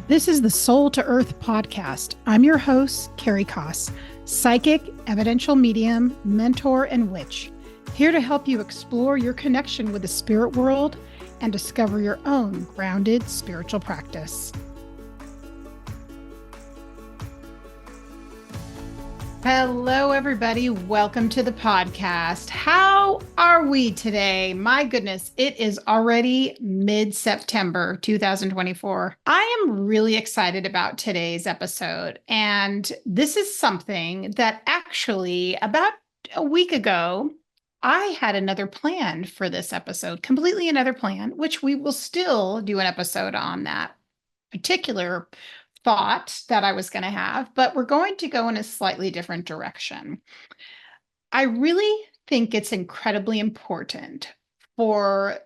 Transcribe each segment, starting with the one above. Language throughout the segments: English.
This is the Soul to Earth podcast. I'm your host, Carrie Koss, psychic, evidential medium, mentor, and witch, here to help you explore your connection with the spirit world and discover your own grounded spiritual practice. Hello, everybody. Welcome to the podcast. How are we today? My goodness, it is already mid-September 2024. I am really excited about today's episode. And this is something that actually about a week ago, I had another plan for this episode, completely another plan, which we will still do an episode on that particular thought that I was going to have, but we're going to go in a slightly different direction. I really think it's incredibly important for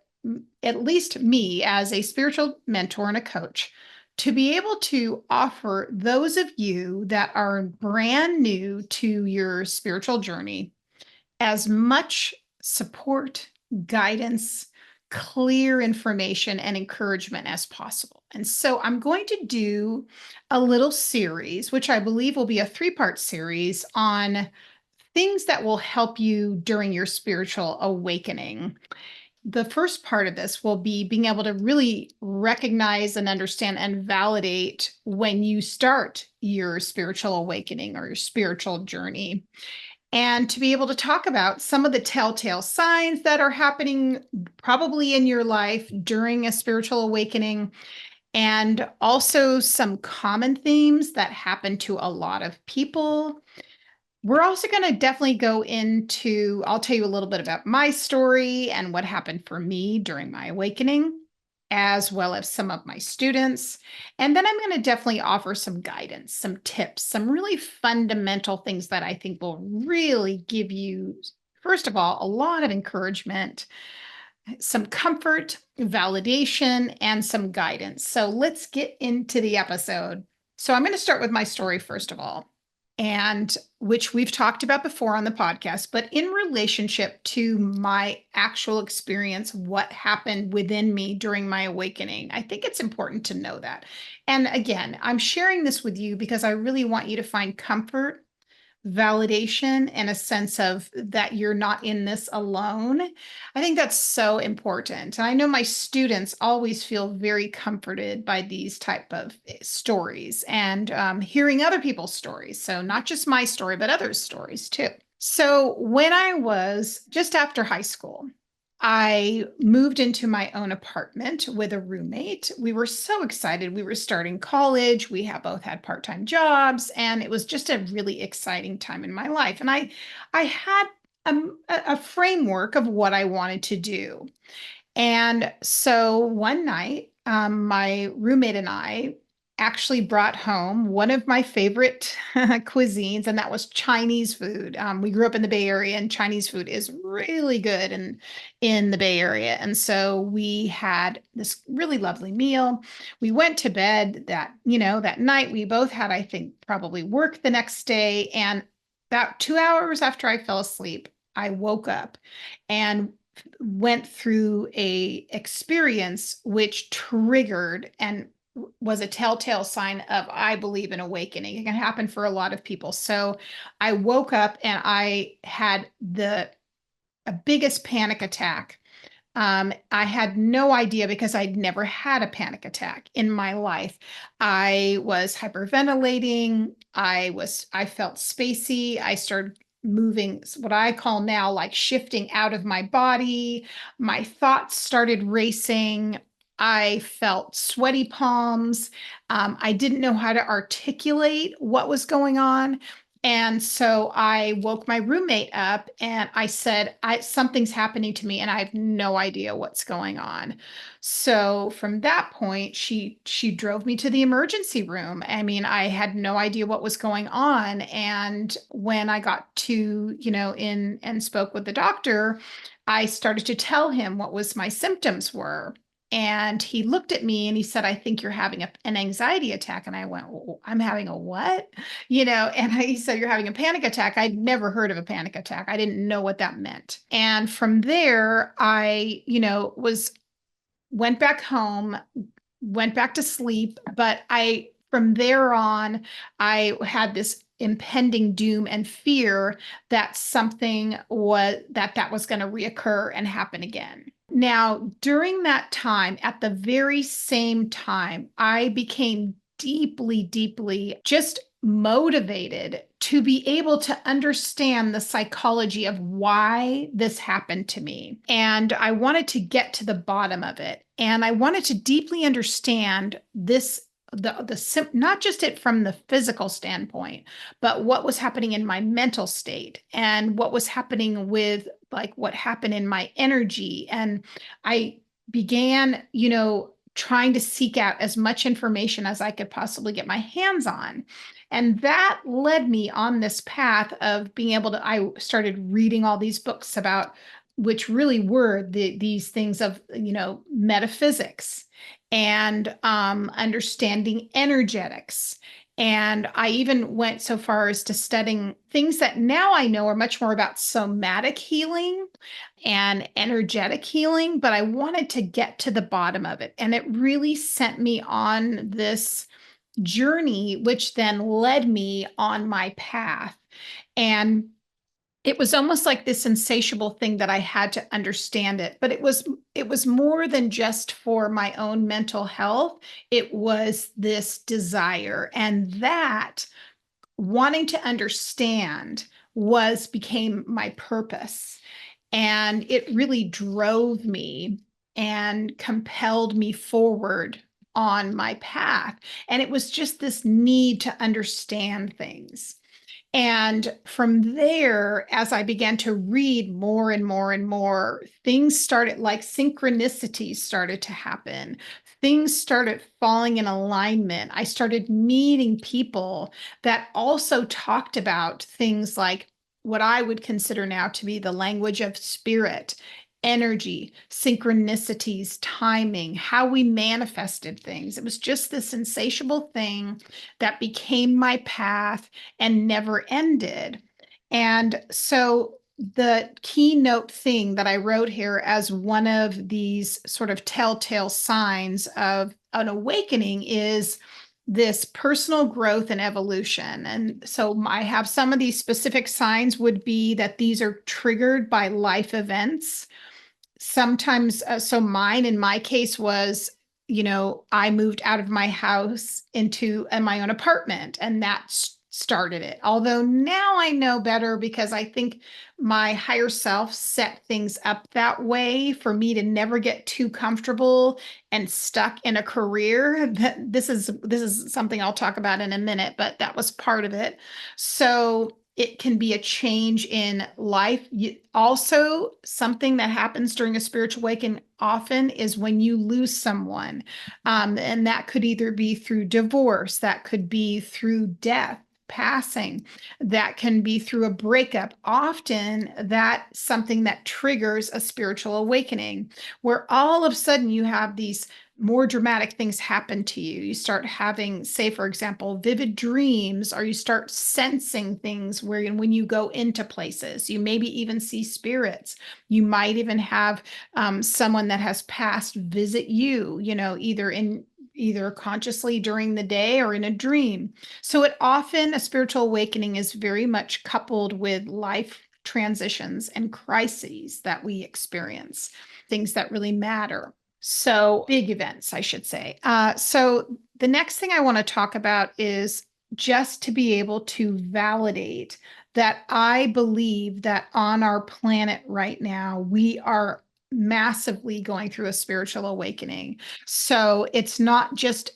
at least me as a spiritual mentor and a coach to be able to offer those of you that are brand new to your spiritual journey as much support, guidance, clear information, and encouragement as possible. And so I'm going to do a little series, which I believe will be a 3-part series on things that will help you during your spiritual awakening. The first part of this will be being able to really recognize and understand and validate when you start your spiritual awakening or your spiritual journey, and to be able to talk about some of the telltale signs that are happening probably in your life during a spiritual awakening, and also some common themes that happen to a lot of people. We're also going to definitely go into, I'll tell you a little bit about my story and what happened for me during my awakening, as well as some of my students. And then I'm going to definitely offer some guidance, some tips, some really fundamental things that I think will really give you, first of all, a lot of encouragement, some comfort, validation, and some guidance. So let's get into the episode. So I'm going to start with my story, first of all, and which we've talked about before on the podcast, but in relationship to my actual experience, what happened within me during my awakening, I think it's important to know that. And again, I'm sharing this with you because I really want you to find comfort, validation, and a sense of that you're not in this alone. I think that's so important. And I know my students always feel very comforted by these type of stories and hearing other people's stories. So not just my story, but others' stories too. So when I was just after high school, I moved into my own apartment with a roommate. We were so excited. We were starting college. We have both had part-time jobs, and it was just a really exciting time in my life. And I had a framework of what I wanted to do. And so one night, my roommate and I actually brought home one of my favorite cuisines, and that was Chinese food. We grew up in the Bay Area, and Chinese food is really good in the Bay Area. And so we had this really lovely meal. We went to bed that night. We both had, I think, probably work the next day. And about 2 hours after I fell asleep, I woke up and went through a experience which triggered and was a telltale sign of, I believe, an awakening. It can happen for a lot of people. So I woke up and I had the biggest panic attack. I had no idea because I'd never had a panic attack in my life. I was hyperventilating. I felt spacey. I started moving, what I call now like shifting out of my body. My thoughts started racing. I felt sweaty palms. I didn't know how to articulate what was going on. And so I woke my roommate up and I said, something's happening to me and I have no idea what's going on. So from that point, she drove me to the emergency room. I mean, I had no idea what was going on. And when I got to, in and spoke with the doctor, I started to tell him what was my symptoms were. And he looked at me and he said, I think you're having an anxiety attack. And I went, I'm having a what? And he said, you're having a panic attack. I'd never heard of a panic attack. I didn't know what that meant. And from there, I, went back home, went back to sleep. But from there on, I had this impending doom and fear that that was going to reoccur and happen again. Now, during that time, at the very same time, I became deeply, deeply just motivated to be able to understand the psychology of why this happened to me. And I wanted to get to the bottom of it. And I wanted to deeply understand this not just it from the physical standpoint, but what was happening in my mental state and what was happening with like what happened in my energy. And I began, trying to seek out as much information as I could possibly get my hands on. And that led me on this path of being able to, I started reading all these books about, which really were these things of, metaphysics and understanding energetics. And I even went so far as to studying things that now I know are much more about somatic healing and energetic healing, but I wanted to get to the bottom of it. And it really sent me on this journey, which then led me on my path. And it was almost like this insatiable thing that I had to understand it, but it was more than just for my own mental health. It was this desire, and that wanting to understand was became my purpose. And it really drove me and compelled me forward on my path. And it was just this need to understand things. And from there, as I began to read more and more and more, things started like synchronicities started to happen. Things started falling in alignment. I started meeting people that also talked about things like what I would consider now to be the language of spirit, energy, synchronicities, timing, how we manifested things. It was just this insatiable thing that became my path and never ended. And so the keynote thing that I wrote here as one of these sort of telltale signs of an awakening is this personal growth and evolution. And so I have some of these specific signs would be that these are triggered by life events. Sometimes, so mine in my case was, I moved out of my house into my own apartment, and that started it. Although now I know better because I think my higher self set things up that way for me to never get too comfortable and stuck in a career. That this is something I'll talk about in a minute, but that was part of it. So it can be a change in life. Also, something that happens during a spiritual awakening often is when you lose someone. And that could either be through divorce, that could be through death, passing, that can be through a breakup. Often that's something that triggers a spiritual awakening, where all of a sudden you have these more dramatic things happen to you. You start having, say, for example, vivid dreams, or you start sensing things when you go into places, you maybe even see spirits. You might even have someone that has passed visit you, either consciously during the day or in a dream. So a spiritual awakening is very much coupled with life transitions and crises that we experience, things that really matter. So big events, I should say. So the next thing I want to talk about is just to be able to validate that I believe that on our planet right now, we are massively going through a spiritual awakening. So it's not just,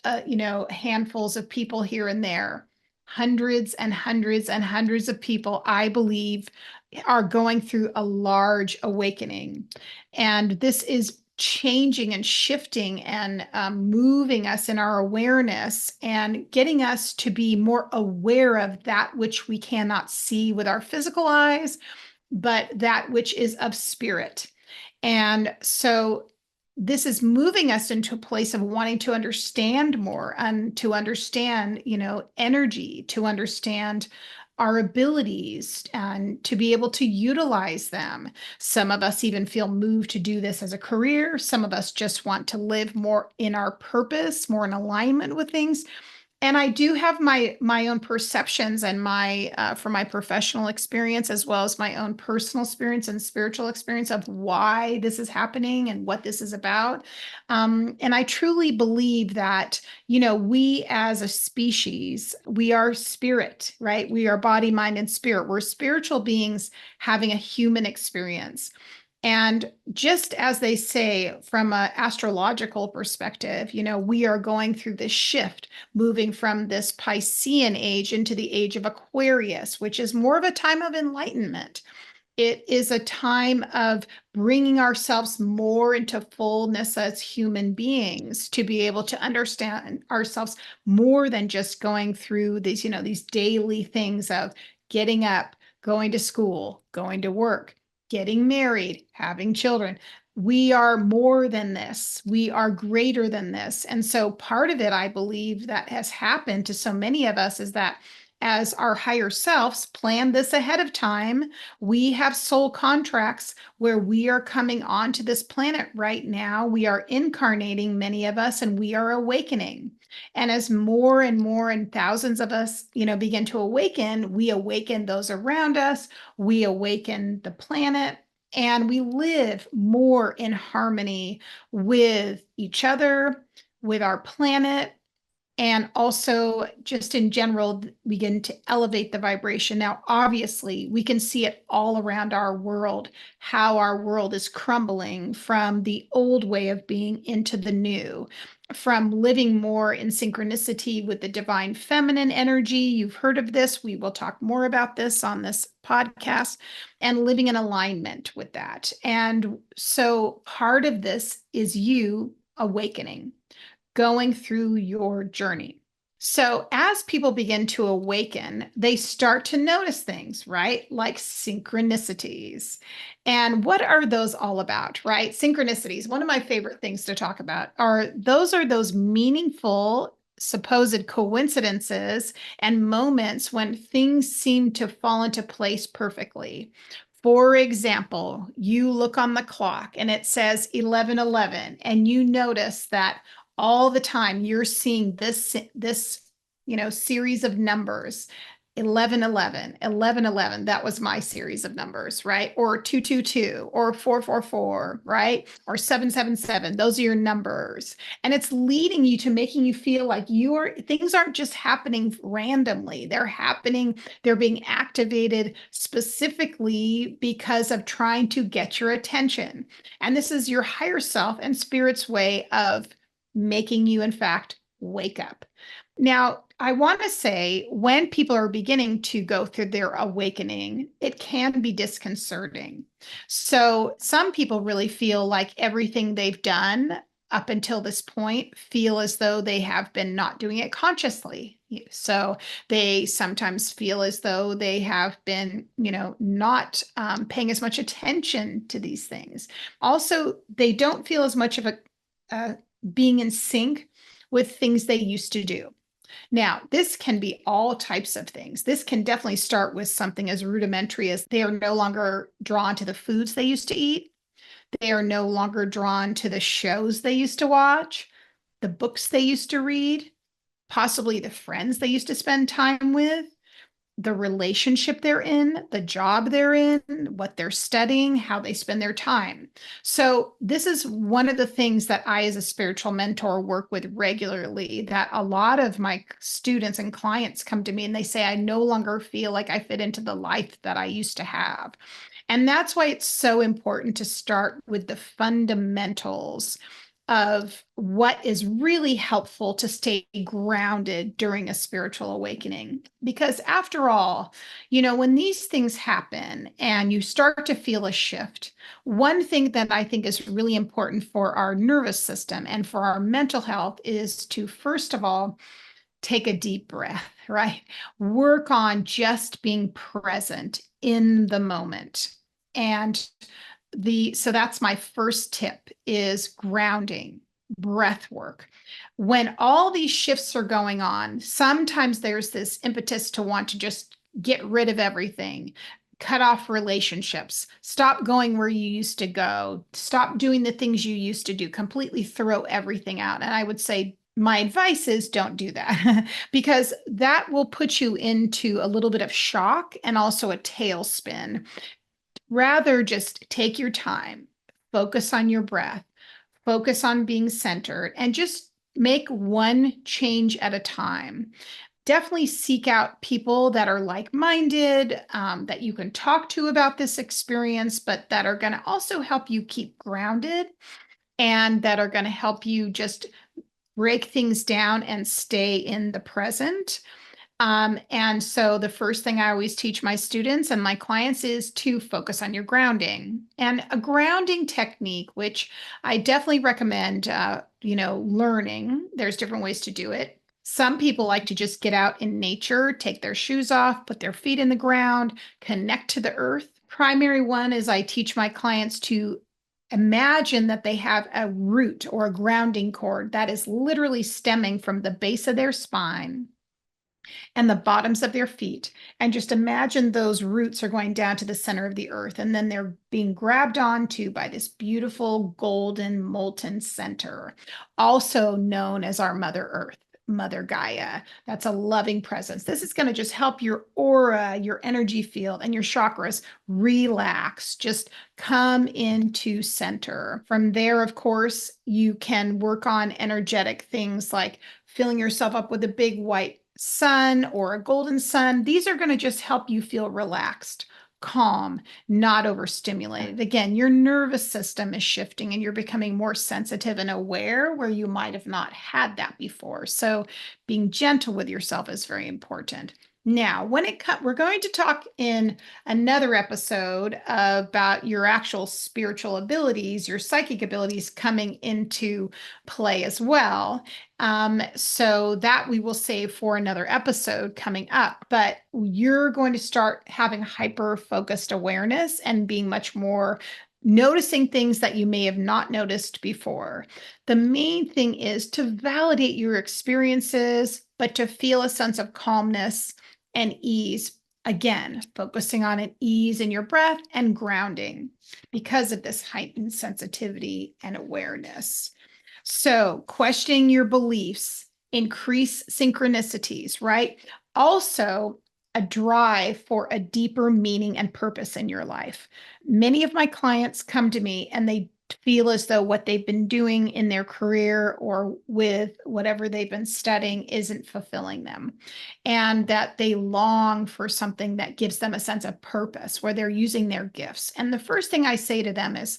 handfuls of people here and there. Hundreds and hundreds and hundreds of people, I believe, are going through a large awakening. And this is changing and shifting and moving us in our awareness and getting us to be more aware of that which we cannot see with our physical eyes, but that which is of spirit. And so this is moving us into a place of wanting to understand more and to understand, energy, to understand our abilities and to be able to utilize them. Some of us even feel moved to do this as a career. Some of us just want to live more in our purpose, more in alignment with things. And I do have my own perceptions and my from my professional experience as well as my own personal experience and spiritual experience of why this is happening and what this is about. And I truly believe that, we as a species, we are spirit, right? We are body, mind, and spirit. We're spiritual beings having a human experience. And just as they say from an astrological perspective, we are going through this shift, moving from this Piscean age into the age of Aquarius, which is more of a time of enlightenment. It is a time of bringing ourselves more into fullness as human beings to be able to understand ourselves more than just going through these daily things of getting up, going to school, going to work, getting married, having children. We are more than this. We are greater than this. And so part of it, I believe, that has happened to so many of us is that as our higher selves plan this ahead of time, we have soul contracts where we are coming onto this planet right now. We are incarnating, many of us, and we are awakening. And as more and more and thousands of us, begin to awaken, we awaken those around us, we awaken the planet, and we live more in harmony with each other, with our planet, and also just in general begin to elevate the vibration. Now, obviously, we can see it all around our world, how our world is crumbling from the old way of being into the new, from living more in synchronicity with the divine feminine energy. You've heard of this. We will talk more about this on this podcast, and living in alignment with that. And so part of this is you awakening, going through your journey. So as people begin to awaken, they start to notice things, right? Like synchronicities. And what are those all about, right? Synchronicities, one of my favorite things to talk about are those meaningful supposed coincidences and moments when things seem to fall into place perfectly. For example, you look on the clock and it says 11:11, and you notice that all the time you're seeing this series of numbers. 11:11, 11:11, that was my series of numbers, right? Or 222 or 444, right? Or 777, those are your numbers. And it's leading you to making you feel like things aren't just happening randomly. They're being activated specifically because of trying to get your attention. And this is your higher self and spirit's way of making you, in fact, wake up. Now, I want to say when people are beginning to go through their awakening, it can be disconcerting. So some people really feel like everything they've done up until this point feel as though they have been not doing it consciously. So they sometimes feel as though they have been, not paying as much attention to these things. Also, they don't feel as much of a being in sync with things they used to do. Now, this can be all types of things. This can definitely start with something as rudimentary as they are no longer drawn to the foods they used to eat. They are no longer drawn to the shows they used to watch, the books they used to read, possibly the friends they used to spend time with, the relationship they're in, the job they're in, what they're studying, how they spend their time. So this is one of the things that I, as a spiritual mentor, work with regularly, that a lot of my students and clients come to me and they say, I no longer feel like I fit into the life that I used to have. And that's why it's so important to start with the fundamentals of what is really helpful to stay grounded during a spiritual awakening. Because after all, when these things happen and you start to feel a shift, one thing that I think is really important for our nervous system and for our mental health is to, first of all, take a deep breath, right? Work on just being present in the moment. And so that's my first tip, is grounding, breath work. When all these shifts are going on, sometimes there's this impetus to want to just get rid of everything, cut off relationships, stop going where you used to go, stop doing the things you used to do, completely throw everything out. And I would say, my advice is don't do that because that will put you into a little bit of shock and also a tailspin. Rather, just take your time, focus on your breath, focus on being centered, and just make one change at a time. Definitely seek out people that are like-minded, that you can talk to about this experience, but that are going to also help you keep grounded and that are going to help you just break things down and stay in the present. And so the first thing I always teach my students and my clients is to focus on your grounding. And a grounding technique, which I definitely recommend, learning. There's different ways to do it. Some people like to just get out in nature, take their shoes off, put their feet in the ground, connect to the earth. Primary one is I teach my clients to imagine that they have a root or a grounding cord that is literally stemming from the base of their spine and the bottoms of their feet. And just imagine those roots are going down to the center of the earth. And then they're being grabbed onto by this beautiful golden molten center, also known as our Mother Earth. Mother Gaia. That's a loving presence. This is going to just help your aura, your energy field, and your chakras relax. Just come into center. From there, of course, you can work on energetic things like filling yourself up with a big white sun or a golden sun. These are going to just help you feel relaxed, calm, not overstimulated. Again, your nervous system is shifting and you're becoming more sensitive and aware where you might have not had that before. So being gentle with yourself is very important. Now, we're going to talk in another episode about your actual spiritual abilities, your psychic abilities coming into play as well. So that we will save for another episode coming up, but you're going to start having hyper focused awareness and being much more noticing things that you may have not noticed before. The main thing is to validate your experiences, but to feel a sense of calmness and ease. Again, focusing on an ease in your breath and grounding because of this heightened sensitivity and awareness. So, questioning your beliefs, increase synchronicities, right? Also, a drive for a deeper meaning and purpose in your life. Many of my clients come to me and they feel as though what they've been doing in their career or with whatever they've been studying isn't fulfilling them, and that they long for something that gives them a sense of purpose where they're using their gifts. And the first thing I say to them is,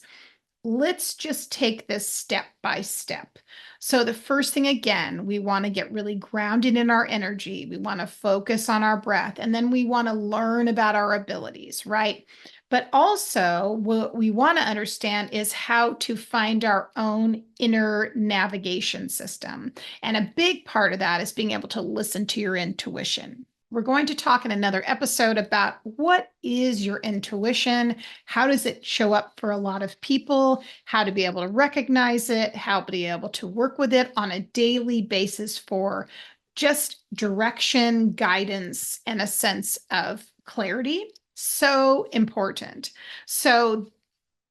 let's just take this step by step. So the first thing, again, we want to get really grounded in our energy. We want to focus on our breath, and then we want to learn about our abilities, right? But also what we want to understand is how to find our own inner navigation system. And a big part of that is being able to listen to your intuition. We're going to talk in another episode about what is your intuition, how does it show up for a lot of people, how to be able to recognize it, how to be able to work with it on a daily basis for just direction, guidance, and a sense of clarity. So important.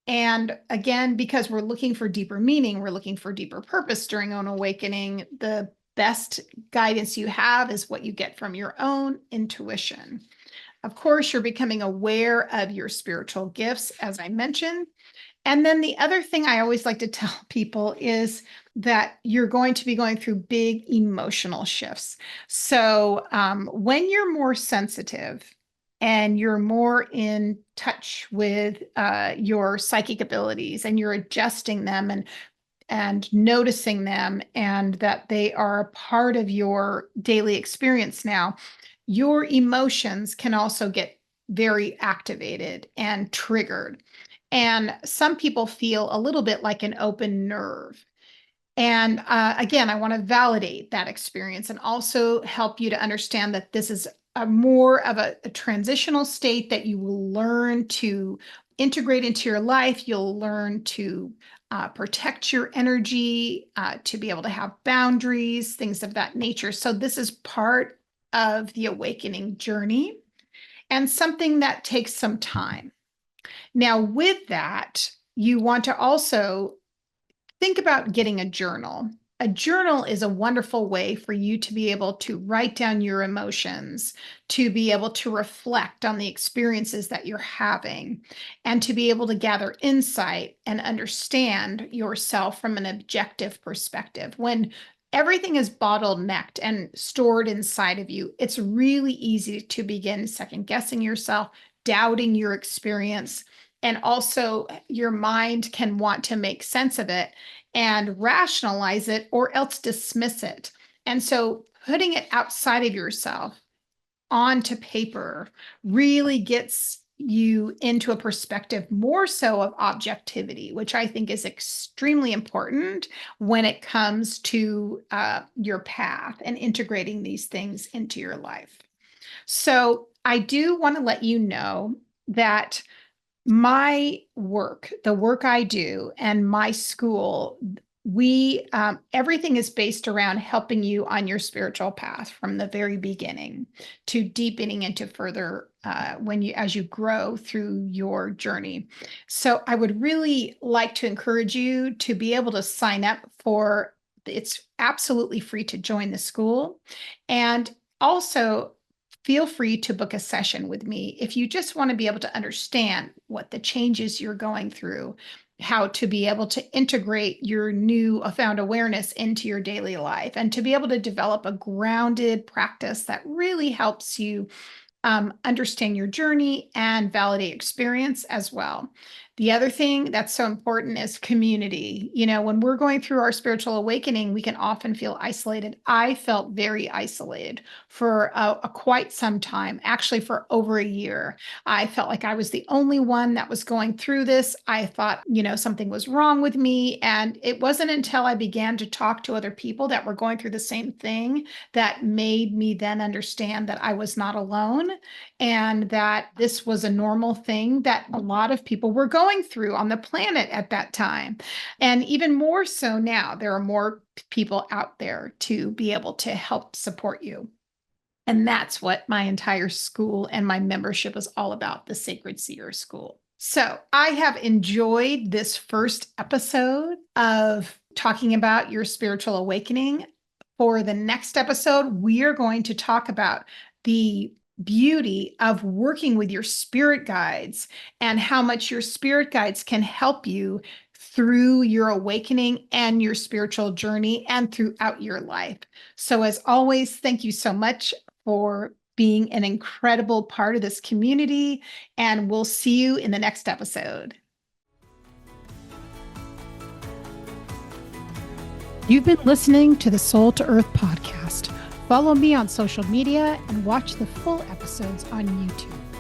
And again, because we're looking for deeper meaning, we're looking for deeper purpose during own awakening, the best guidance you have is what you get from your own intuition. Of course, you're becoming aware of your spiritual gifts, as I mentioned. And then the other thing I always like to tell people is that you're going to be going through big emotional shifts. So when you're more sensitive and you're more in touch with your psychic abilities and you're adjusting them and noticing them and that they are a part of your daily experience now, your emotions can also get very activated and triggered. And some people feel a little bit like an open nerve. And again, I want to validate that experience and also help you to understand that this is more of a transitional state that you will learn to integrate into your life. You'll learn to protect your energy, to be able to have boundaries, things of that nature. So this is part of the awakening journey. and something that takes some time. Now, with that, you want to also think about getting a journal. A journal is a wonderful way for you to be able to write down your emotions, to be able to reflect on the experiences that you're having, and to be able to gather insight and understand yourself from an objective perspective. When everything is bottlenecked and stored inside of you, it's really easy to begin second guessing yourself, doubting your experience, and also your mind can want to make sense of it and rationalize it or else dismiss it. And so putting it outside of yourself onto paper really gets you into a perspective more so of objectivity, which I think is extremely important when it comes to your path and integrating these things into your life. So I do want to let you know that my work, the work I do, and my school, we everything is based around helping you on your spiritual path from the very beginning to deepening into further as you grow through your journey. So I would really like to encourage you to be able to sign up for. It's absolutely free to join the school, and also feel free to book a session with me if you just want to be able to understand what the changes you're going through, how to be able to integrate your new found awareness into your daily life, and to be able to develop a grounded practice that really helps you understand your journey and validate experience as well. The other thing that's so important is community. You know, when we're going through our spiritual awakening, we can often feel isolated. I felt very isolated for quite some time, actually for over a year. I felt like I was the only one that was going through this. I thought, something was wrong with me. And it wasn't until I began to talk to other people that were going through the same thing that made me then understand that I was not alone and that this was a normal thing that a lot of people were going through on the planet at that time. And even more so now, there are more people out there to be able to help support you. And that's what my entire school and my membership is all about, the Sacred Seer School. So I have enjoyed this first episode of talking about your spiritual awakening. For the next episode, we are going to talk about the beauty of working with your spirit guides and how much your spirit guides can help you through your awakening and your spiritual journey and throughout your life. So as always, thank you so much for being an incredible part of this community, and we'll see you in the next episode. You've been listening to the Soul to Earth podcast. Follow me on social media and watch the full episodes on YouTube.